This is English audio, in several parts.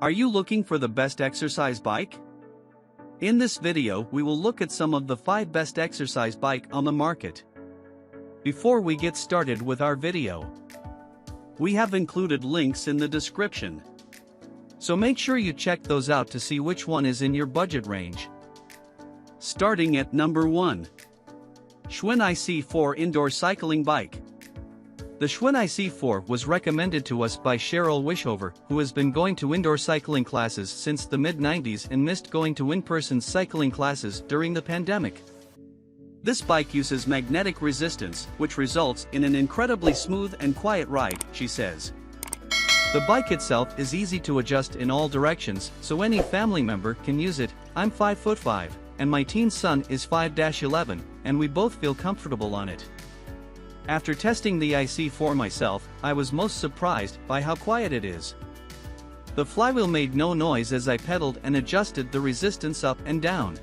Are you looking for the best exercise bike? In this video we will look at some of the 5 best exercise bike on the market. Before we get started with our video, we have included links in the description. So make sure you check those out to see which one is in your budget range. Starting at number 1. Schwinn IC4 Indoor Cycling Bike. The Schwinn IC4 was recommended to us by Cheryl Wishover, who has been going to indoor cycling classes since the mid-90s and missed going to in-person cycling classes during the pandemic. This bike uses magnetic resistance, which results in an incredibly smooth and quiet ride, she says. The bike itself is easy to adjust in all directions, so any family member can use it. I'm 5'5", and my teen son is 5'11", and we both feel comfortable on it. After testing the IC4 myself, I was most surprised by how quiet it is. The flywheel made no noise as I pedaled and adjusted the resistance up and down.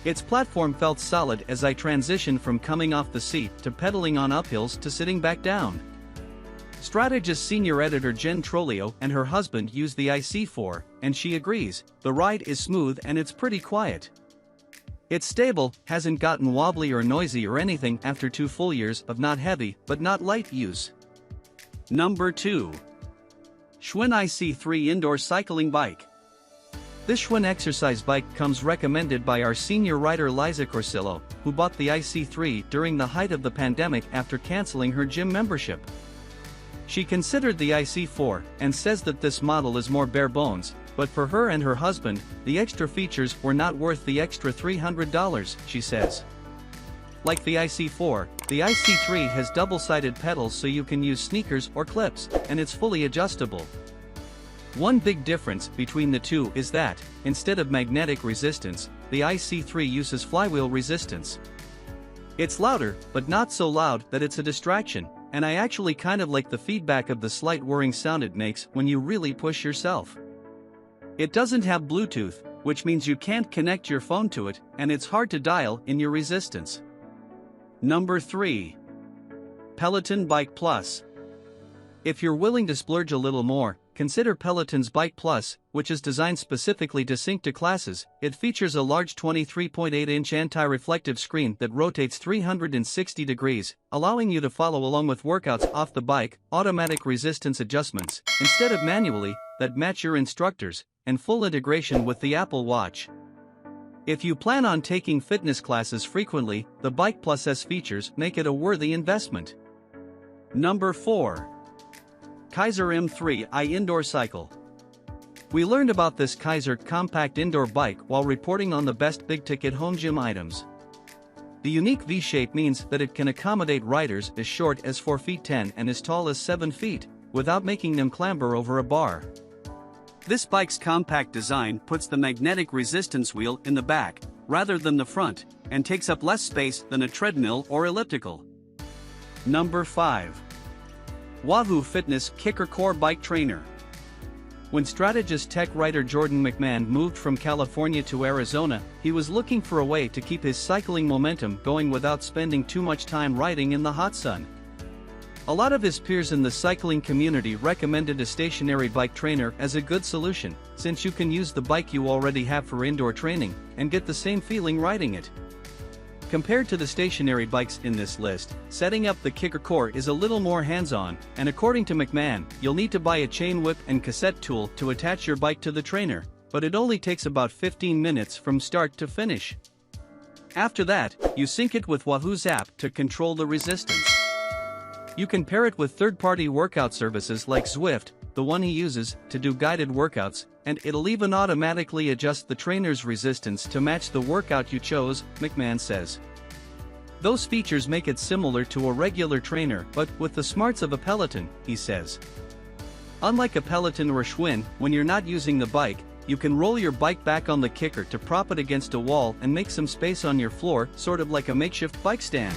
Its platform felt solid as I transitioned from coming off the seat to pedaling on uphills to sitting back down. Strategist senior editor Jen Trolio and her husband use the IC4, and she agrees, the ride is smooth and it's pretty quiet. It's stable, hasn't gotten wobbly or noisy or anything after 2 full years of not heavy but not light use. Number 2. Schwinn IC3 Indoor Cycling Bike. This Schwinn exercise bike comes recommended by our senior rider Liza Corsillo, who bought the IC3 during the height of the pandemic after canceling her gym membership. She considered the IC4 and says that this model is more bare bones, but for her and her husband, the extra features were not worth the extra $300, she says. Like the IC4, the IC3 has double-sided pedals so you can use sneakers or clips, and it's fully adjustable. One big difference between the two is that, instead of magnetic resistance, the IC3 uses flywheel resistance. It's louder, but not so loud that it's a distraction, and I actually kind of like the feedback of the slight whirring sound it makes when you really push yourself. It doesn't have Bluetooth, which means you can't connect your phone to it, and it's hard to dial in your resistance. Number 3. Peloton Bike Plus. If you're willing to splurge a little more, consider Peloton's Bike Plus, which is designed specifically to sync to classes. It features a large 23.8-inch anti-reflective screen that rotates 360 degrees, allowing you to follow along with workouts off the bike, automatic resistance adjustments, instead of manually, that match your instructors, and full integration with the Apple Watch. If you plan on taking fitness classes frequently, the Bike Plus' features make it a worthy investment. Number 4. Kaiser M3i Indoor Cycle. We learned about this Kaiser compact indoor bike while reporting on the best big-ticket home gym items. The unique V-shape means that it can accommodate riders as short as 4 feet 10 and as tall as 7 feet, without making them clamber over a bar. This bike's compact design puts the magnetic resistance wheel in the back, rather than the front, and takes up less space than a treadmill or elliptical. Number 5. Wahoo Fitness Kicker Core Bike Trainer. When strategist tech writer Jordan McMahon moved from California to Arizona, he was looking for a way to keep his cycling momentum going without spending too much time riding in the hot sun. A lot of his peers in the cycling community recommended a stationary bike trainer as a good solution, since you can use the bike you already have for indoor training, and get the same feeling riding it. Compared to the stationary bikes in this list, setting up the Kicker Core is a little more hands-on, and according to McMahon, you'll need to buy a chain whip and cassette tool to attach your bike to the trainer, but it only takes about 15 minutes from start to finish. After that, you sync it with Wahoo's app to control the resistance. You can pair it with third-party workout services like Zwift, the one he uses, to do guided workouts, and it'll even automatically adjust the trainer's resistance to match the workout you chose, McMahon says. Those features make it similar to a regular trainer but with the smarts of a Peloton, he says. Unlike a Peloton or a Schwinn, when you're not using the bike, you can roll your bike back on the kicker to prop it against a wall and make some space on your floor, sort of like a makeshift bike stand.